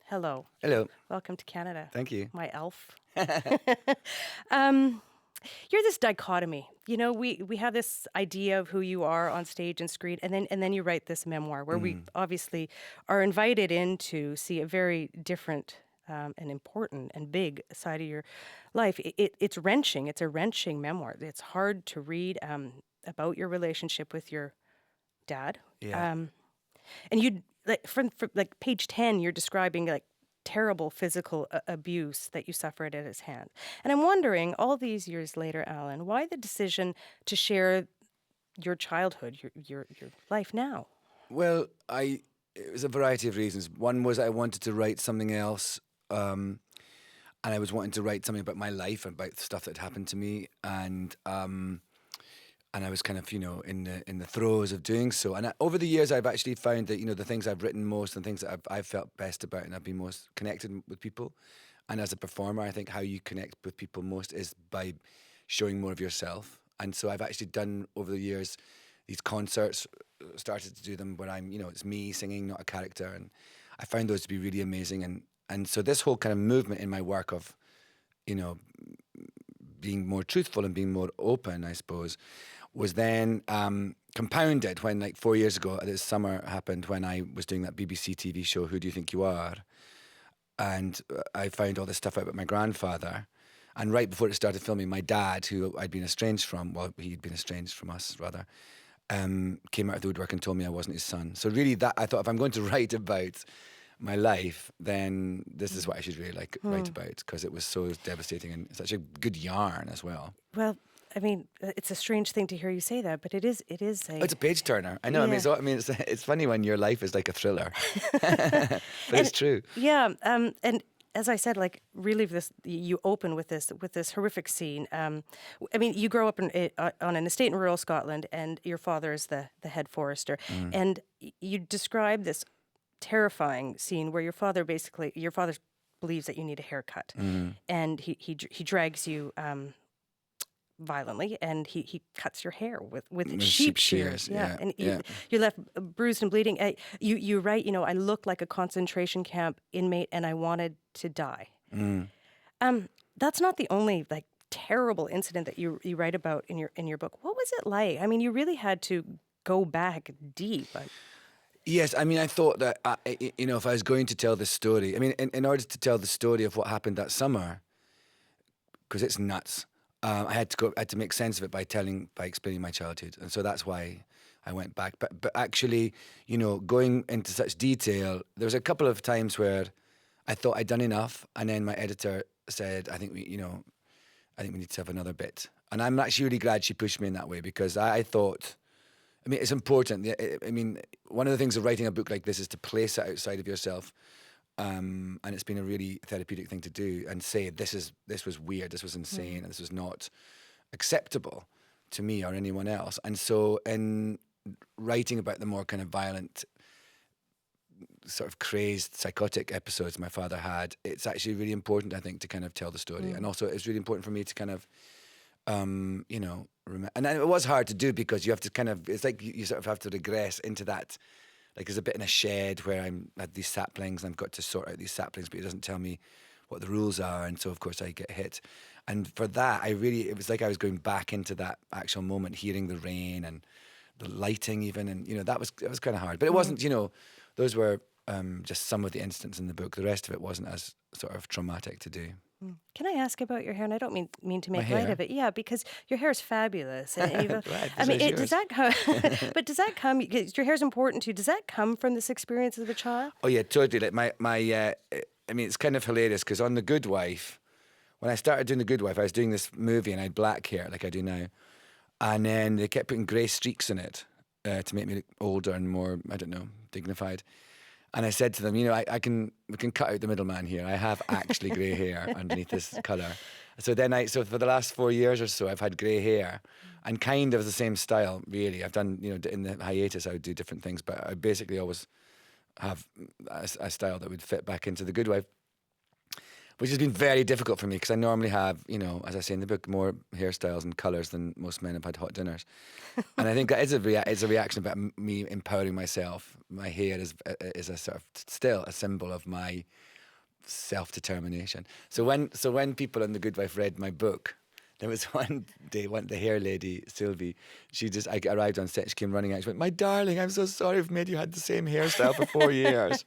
Hello. Hello. Welcome to Canada, Thank you. my elf. um, you're this dichotomy. You know, we have this idea of who you are on stage and screen, and then you write this memoir where we obviously are invited in to see a very different and important and big side of your life. It's wrenching. It's a wrenching memoir. It's hard to read about your relationship with your dad. Yeah. Um, and you like from like page 10 you're describing like terrible physical abuse that you suffered at his hand. And I'm wondering all these years later, Alan, why the decision to share your childhood, your life now? Well, it was a variety of reasons. One was I wanted to write something else, and I was wanting to write something about my life, about stuff that happened to me, and I was kind of in the throes of doing so. And over the years, I've actually found that the things I've written most and things that I've felt best about and I've been most connected with people. And as a performer, I think how you connect with people most is by showing more of yourself. And so I've actually done over the years these concerts, started to do them where it's me singing, not a character. And I found those to be really amazing. And so this whole kind of movement in my work of, you know, being more truthful and being more open, I suppose, was then compounded when, like 4 years ago, this summer happened when I was doing that BBC TV show, Who Do You Think You Are? And I found all this stuff out about my grandfather. And right before it started filming, my dad, who I'd been estranged from, well, he'd been estranged from us, rather, came out of the woodwork and told me I wasn't his son. So really, that I thought, if I'm going to write about my life, then this is what I should really write about, because it was so devastating and such a good yarn as well. Well, I mean, it's a strange thing to hear you say that, but it is a... Oh, it's a page turner. I know. Yeah. It's funny when your life is like a thriller, but it's true. Yeah, and as I said, like really, you open with this horrific scene. I mean, you grow up on an estate in rural Scotland, and your father is the head forester, and you describe this terrifying scene where your father believes that you need a haircut, and he drags you violently, and he cuts your hair with sheep shears. Yeah, And yeah. you're left bruised and bleeding. You write, I looked like a concentration camp inmate, and I wanted to die. That's not the only like terrible incident that you write about in your book. What was it like? I mean, you really had to go back deep. Yes, I mean, I thought that, if I was going to tell this story, I mean, in order to tell the story of what happened that summer, because it's nuts, I had to make sense of it by explaining my childhood. And so that's why I went back. But actually, going into such detail, there was a couple of times where I thought I'd done enough. And then my editor said, I think we need to have another bit. And I'm actually really glad she pushed me in that way, because I thought, I mean, it's important. I mean, one of the things of writing a book like this is to place it outside of yourself. And it's been a really therapeutic thing to do, and say this was weird, this was insane, and this was not acceptable to me or anyone else. And so in writing about the more kind of violent, sort of crazed, psychotic episodes my father had, it's actually really important, I think, to kind of tell the story. And also it's really important for me to kind of and it was hard to do, because you have to kind of, it's like you sort of have to regress into that. Like, there's a bit in a shed where I had these saplings, and I've got to sort out these saplings, but he doesn't tell me what the rules are, and so of course I get hit. And for that, it was like I was going back into that actual moment, hearing the rain and the lighting even, and that was kind of hard. But it wasn't, those were just some of the incidents in the book. The rest of it wasn't as sort of traumatic to do. Can I ask about your hair? And I don't mean to make My light hair? of it. Yeah, because your hair is fabulous. And Right, I so mean, is does yours. that come? But does that come? Because your hair is important too. Does that come from this experience as a child? Oh yeah, totally. Like my I mean, it's kind of hilarious, because on The Good Wife, when I started doing The Good Wife, I was doing this movie and I had black hair like I do now, and then they kept putting grey streaks in it to make me look older and more, I don't know, dignified. And I said to them, we can cut out the middleman here. I have actually grey hair underneath this colour. So for the last 4 years or so, I've had grey hair, and kind of the same style, really. I've done, in the hiatus, I would do different things, but I basically always have a style that would fit back into The Good Wife, which has been very difficult for me, because I normally have, as I say in the book, more hairstyles and colours than most men have had hot dinners. And I think that is a reaction about me empowering myself. My hair is a sort of still a symbol of my self-determination. So when people in The Good Wife read my book, there was one day, the hair lady, Sylvie, I arrived on set, she came running out, she went, "My darling, I'm so sorry I've made you had the same hairstyle for 4 years."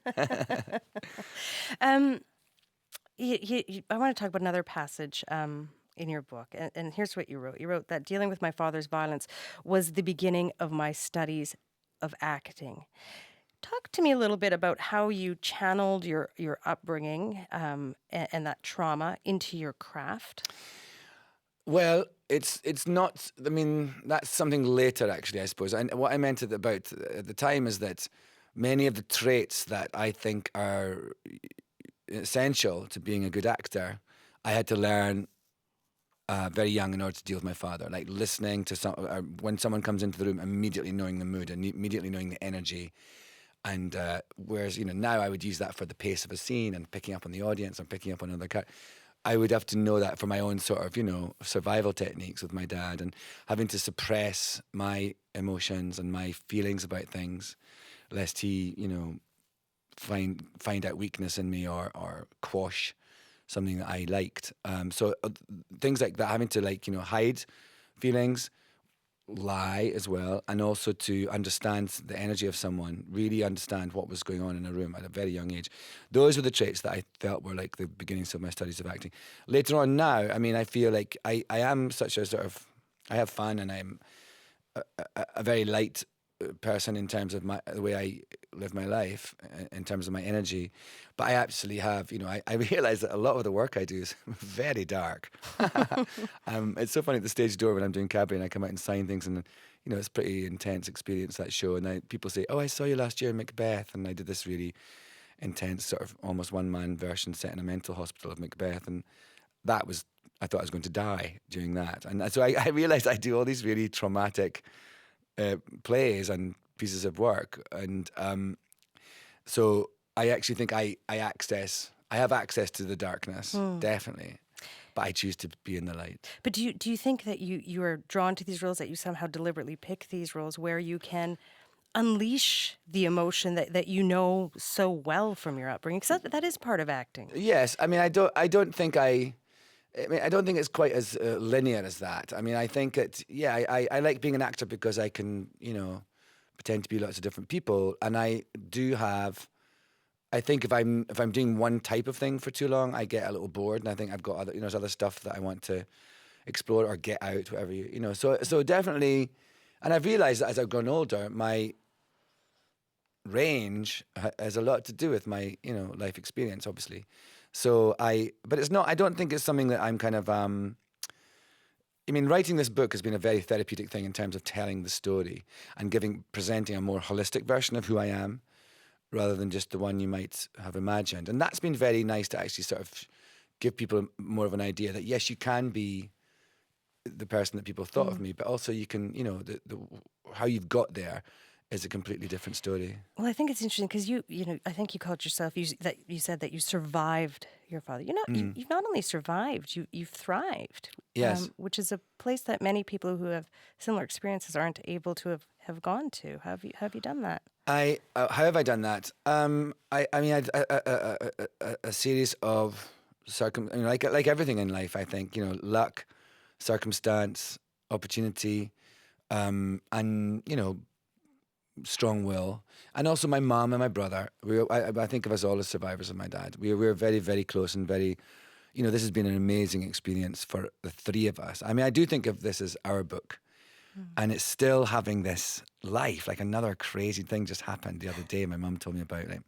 Um, I want to talk about another passage in your book, and here's what you wrote. You wrote that dealing with my father's violence was the beginning of my studies of acting. Talk to me a little bit about how you channeled your upbringing and that trauma into your craft. Well, it's not. I mean, that's something later, actually, I suppose. And what I meant about at the time is that many of the traits that I think are essential to being a good actor, I had to learn very young in order to deal with my father. Like listening to when someone comes into the room, immediately knowing the mood and immediately knowing the energy. And whereas now I would use that for the pace of a scene and picking up on the audience and picking up on another character. I would have to know that for my own sort of, survival techniques with my dad, and having to suppress my emotions and my feelings about things, lest he, find out weakness in me or quash something that I liked. So things like that, having to hide feelings, lie as well, and also to understand the energy of someone, really understand what was going on in a room at a very young age. Those were the traits that I felt were like the beginnings of my studies of acting. Later on now, I mean, I feel like I am such a sort of, I have fun, and I'm a very light person in terms of the way I live my life, in terms of my energy. But I actually have, I realize that a lot of the work I do is very dark. It's so funny at the stage door when I'm doing cabaret and I come out and sign things, and it's a pretty intense experience, that show. And people say, "Oh, I saw you last year in Macbeth," and I did this really intense sort of almost one-man version set in a mental hospital of Macbeth, and that was, I thought I was going to die during that. And so I realized I do all these really traumatic plays and pieces of work, and so I actually think I have access to the darkness, definitely, but I choose to be in the light. But do you think that you are drawn to these roles, that you somehow deliberately pick these roles where you can unleash the emotion that you know so well from your upbringing? Because that is part of acting. Yes, I mean, I don't think I don't think it's quite as linear as that. I mean, I think I like being an actor because I can, pretend to be lots of different people, and I do have. I think if I'm doing one type of thing for too long, I get a little bored, and I think I've got other, there's other stuff that I want to explore or get out, whatever So definitely, and I've realised that as I've grown older, my range has a lot to do with my life experience, obviously. But it's not. I don't think it's something that I'm kind of. I mean, writing this book has been a very therapeutic thing in terms of telling the story and presenting a more holistic version of who I am, rather than just the one you might have imagined. And that's been very nice to actually sort of give people more of an idea that yes, you can be the person that people thought of me, but also you can, how you've got there is a completely different story. Well, I think it's interesting because I think you called yourself, you said that you survived your father. You've not only survived, you've thrived. Yes. Which is a place that many people who have similar experiences aren't able to have gone to. Have you done that? How have I done that? I mean, a series of like everything in life. I think luck, circumstance, opportunity, and strong will, and also my mom and my brother. I think of us all as survivors of my dad. We're very, very close, and very, this has been an amazing experience for the three of us. I mean, I do think of this as our book. And it's still having this life. Like another crazy thing just happened the other day. My mum told me about, like,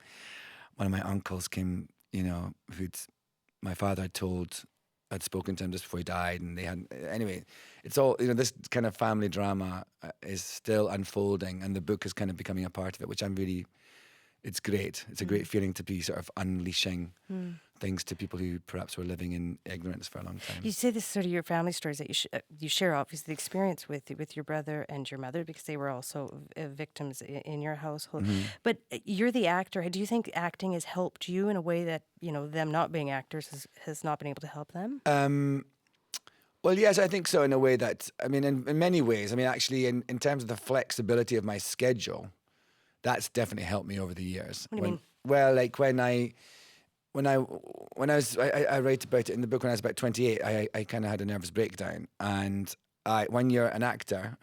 one of my uncles came, my father had spoken to him just before he died, and they had, anyway, it's all, this kind of family drama is still unfolding, and the book is kind of becoming a part of it, which it's great. It's a great feeling to be sort of unleashing things to people who perhaps were living in ignorance for a long time. You say this is sort of your family stories that you share, obviously, the experience with your brother and your mother, because they were also victims in your household. But you're the actor. Do you think acting has helped you in a way that, them not being actors has not been able to help them? Well, yes, I think so, in a way that, I mean, in many ways. I mean, actually, in terms of the flexibility of my schedule, that's definitely helped me over the years. What do you mean? Well, like when I write about it in the book when I was about 28. I kind of had a nervous breakdown, and when you're an actor,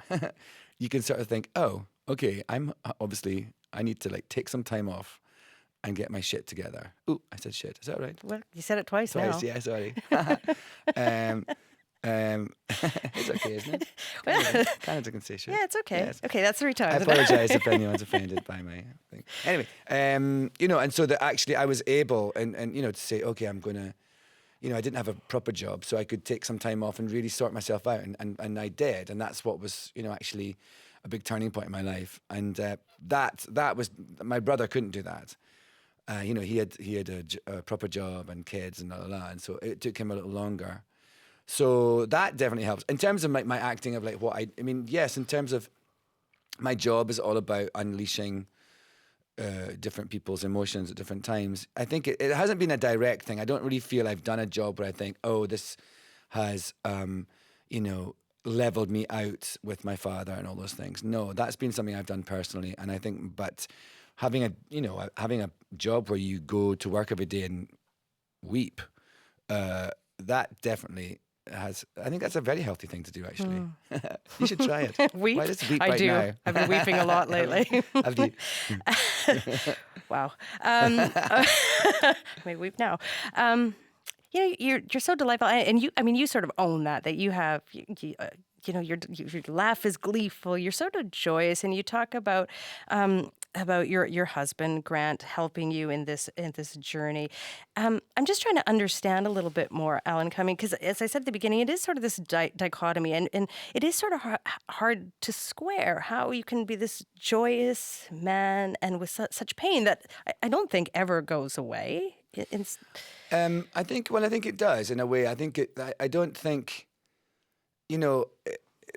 you can sort of think, oh, okay, I need to like take some time off and get my shit together. Ooh, I said shit. Is that right? Well, you said it twice Twice, now. yeah, sorry. um, it's okay, isn't it? Well, Canada can say shit. yeah, it's okay. Yes. Okay, that's 3 I times. apologize if anyone's offended by my thing. Anyway, and so that actually I was able and to say, okay, I'm gonna, I didn't have a proper job, so I could take some time off and really sort myself out, and I did, and that's what was, actually a big turning point in my life, and that was my brother couldn't do that. He had a proper job and kids and and so it took him a little longer. So that definitely helps. In terms of my acting of like yes, in terms of my job is all about unleashing different people's emotions at different times. I think it hasn't been a direct thing. I don't really feel I've done a job where I think, oh, this has, leveled me out with my father and all those things. No, that's been something I've done personally. And I think, but having a job where you go to work every day and weep, that definitely I think that's a very healthy thing to do, actually. You should try it. Weep? Why does weep I right do. now? I've been weeping a lot lately. Have you? Wow. I may weep now. You're so delightful, and you sort of own that you have, your laugh is gleeful. You're sort of joyous, and you talk about your husband Grant helping you in this journey. I'm just trying to understand a little bit more, Alan Cumming, because as I said at the beginning, it is sort of this dichotomy, and it is sort of hard to square how you can be this joyous man and with such pain that I don't think ever goes away. I think it does in a way. I think I don't think,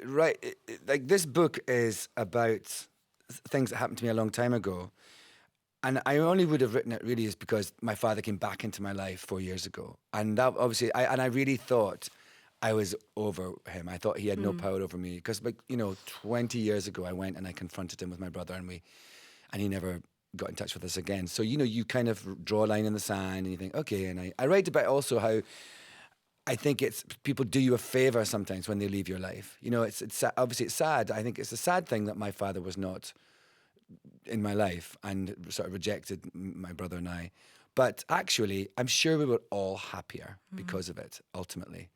right. Like this book is about things that happened to me a long time ago, and I only would have written it really is because my father came back into my life 4 years ago, and that obviously, I really thought I was over him. I thought he had no power over me because, 20 years ago, I went and I confronted him with my brother, and he never got in touch with us again. So, you kind of draw a line in the sand and you think, okay. And I write about also how I think it's people do you a favor sometimes when they leave your life. It's obviously it's sad. I think it's a sad thing that my father was not in my life and sort of rejected my brother and I. But actually, I'm sure we were all happier because of it, ultimately.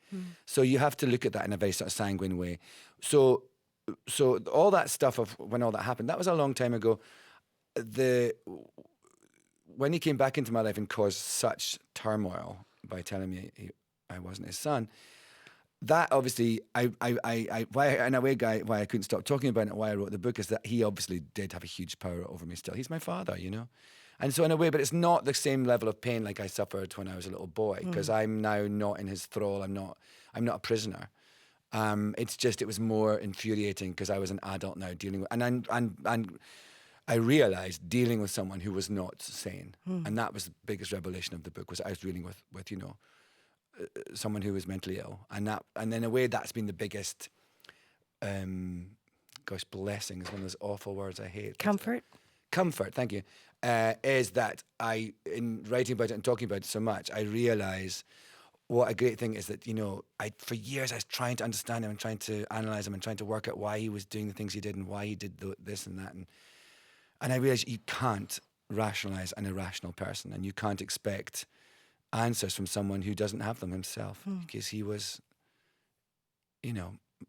So you have to look at that in a very sort of sanguine way. So all that stuff of when all that happened, that was a long time ago. When he came back into my life and caused such turmoil by telling me I wasn't his son, that obviously why I couldn't stop talking about it, why I wrote the book, is that he obviously did have a huge power over me still. He's my father, and so in a way, but it's not the same level of pain like I suffered when I was a little boy, because I'm now not in his thrall. I'm not a prisoner. It's just it was more infuriating because I was an adult now dealing with and I realized dealing with someone who was not sane, and that was the biggest revelation of the book, was I was dealing with someone who was mentally ill, and then in a way that's been the biggest, blessing is one of those awful words I hate. Comfort. Comfort, thank you. Is that in writing about it and talking about it so much, I realize what a great thing is that, for years I was trying to understand him and trying to analyze him and trying to work out why he was doing the things he did and why he did this and that. And I realized you can't rationalize an irrational person, and you can't expect answers from someone who doesn't have them himself, because he was,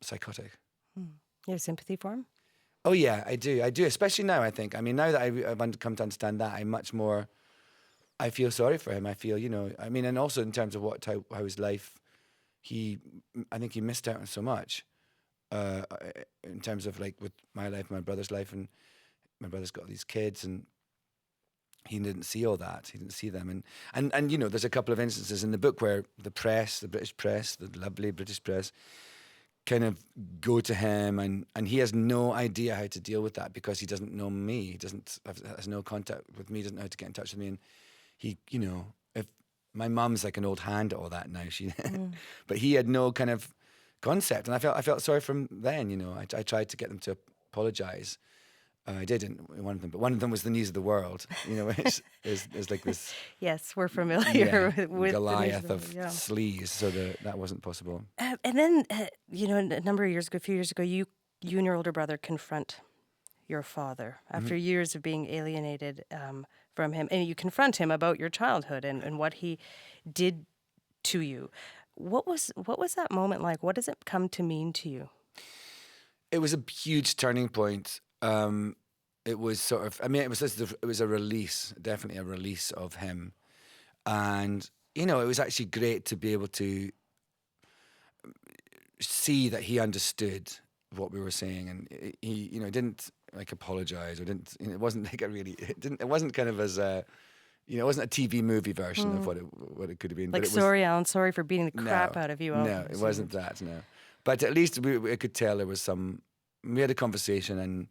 psychotic. You have sympathy for him? Oh yeah, I do, especially now, I think. I mean, now that I've come to understand that, I feel sorry for him. I feel, and also in terms of how his life, I think he missed out on so much, in terms of like with my life, my brother's life, and my brother's got these kids, and he didn't see all that. He didn't see them. And there's a couple of instances in the book where the British press, the lovely British press, kind of go to him, and he has no idea how to deal with that because he doesn't know me. He has no contact with me, doesn't know how to get in touch with me. And he, if my mum's like an old hand at all that now, but he had no kind of concept. And I felt sorry for him then, I tried to get them to apologize. I did in one of them, but one of them was the news of the world. Which is like this, Yes, we're yeah, familiar with the news. Goliath of Yeah. sleaze. So that wasn't possible. And then, a number of years ago, a few years ago, you and your older brother confront your father Mm-hmm. after years of being alienated from him, and you confront him about your childhood and what he did to you. What was that moment like? What does it come to mean to you? It was a huge turning point. It was sort of, I mean, it was a release, definitely a release of him. And, it was actually great to be able to see that he understood what we were saying. And he, didn't like apologize or didn't, it wasn't like it wasn't kind of as it wasn't a TV movie version of what it could have been. Like, But it was, sorry, Alan, sorry for beating the no, crap out of you. no, it wasn't that, no. But at least we could tell there was we had a conversation and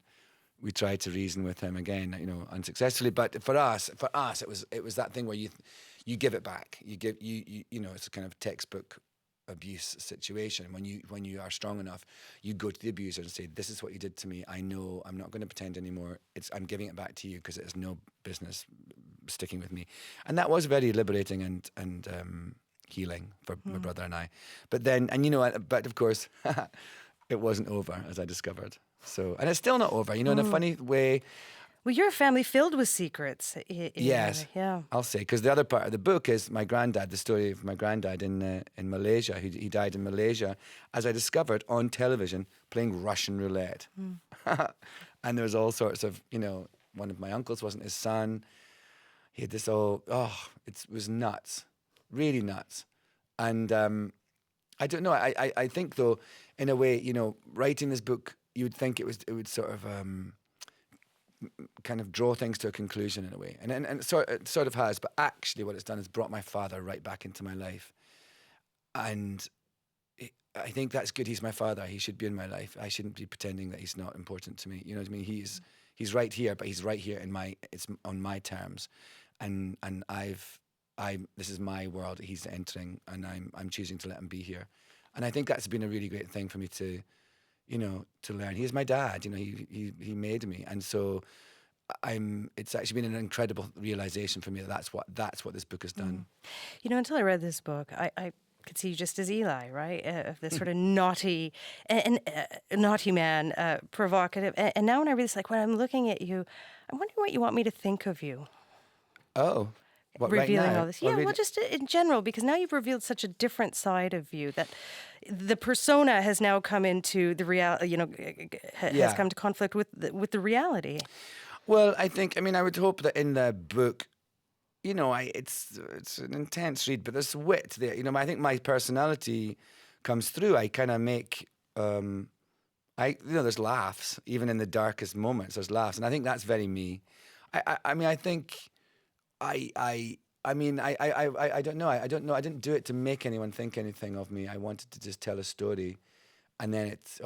we tried to reason with him again, unsuccessfully. But for us, it was that thing where you give it back. It's a kind of textbook abuse situation. When you are strong enough, you go to the abuser and say, "This is what you did to me. I know. I'm not going to pretend anymore. I'm giving it back to you because it has no business sticking with me." And that was very liberating and healing for my brother and I. But then, but of course, it wasn't over, as I discovered. So, and it's still not over, in a funny way. Well, you're a family filled with secrets. Yes, Yeah. I'll say, because the other part of the book is my granddad, the story of my granddad in Malaysia. He died in Malaysia, as I discovered on television, playing Russian roulette. And there was all sorts of, one of my uncles wasn't his son. He had this it was nuts, really nuts. And I don't know. I think though, in a way, writing this book, you would think it would sort of kind of draw things to a conclusion in a way, and it sort of has. But actually, what it's done is brought my father right back into my life, and I think that's good. He's my father. He should be in my life. I shouldn't be pretending that he's not important to me. You know what I mean? He's right here, but he's right here it's on my terms, and this is my world that he's entering, and I'm choosing to let him be here, and I think that's been a really great thing for me to learn. He's my dad. He made me, and so it's actually been an incredible realization for me that's what this book has done. Until I read this book, I could see you just as Eli, right? Of this sort of naughty and naughty man, provocative. And now when I read this, like when I'm looking at you, I'm wondering what you want me to think of you. Oh, what, right Revealing now? all this. Yeah, well, just in general, because now you've revealed such a different side of you that the persona has now come into the reality, has Yeah. come to conflict with the reality. Well, I would hope that in the book, it's an intense read, but there's wit there. I think my personality comes through. I kind of make, there's laughs, even in the darkest moments, there's laughs. And I think that's very me. I think I don't know. I don't know. I didn't do it to make anyone think anything of me. I wanted to just tell a story. And then it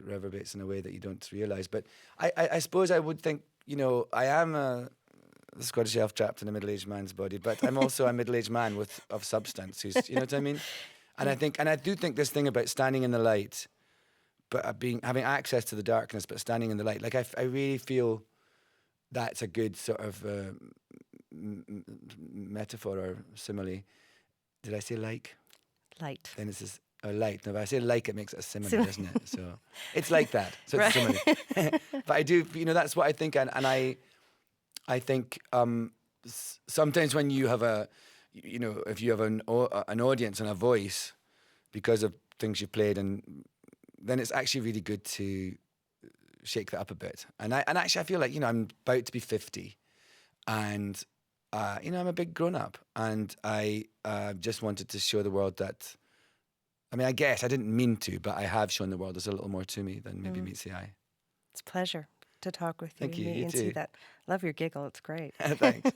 reverberates in a way that you don't realize. But I suppose I would think, I am the Scottish elf trapped in a middle-aged man's body, but I'm also a middle-aged man of substance who's, you know what I mean? And I do think this thing about standing in the light, but having access to the darkness, but standing in the light. Like I really feel that's a good sort of metaphor or simile. Did I say like? Light. Then this is a light. No, if I say like, it makes it a simile, doesn't it? So it's like that. So it's Right. a simile. But I do, that's what I think. And I think sometimes when you have if you have an audience and a voice because of things you've played, and then it's actually really good to shake that up a bit. And actually I feel like, I'm about to be 50 and, I'm a big grown up, and I just wanted to show the world that, I guess I didn't mean to, but I have shown the world there's a little more to me than maybe meets the eye. It's a pleasure to talk with you. Thank you. You And see too. that. Love your giggle. It's great. Thanks.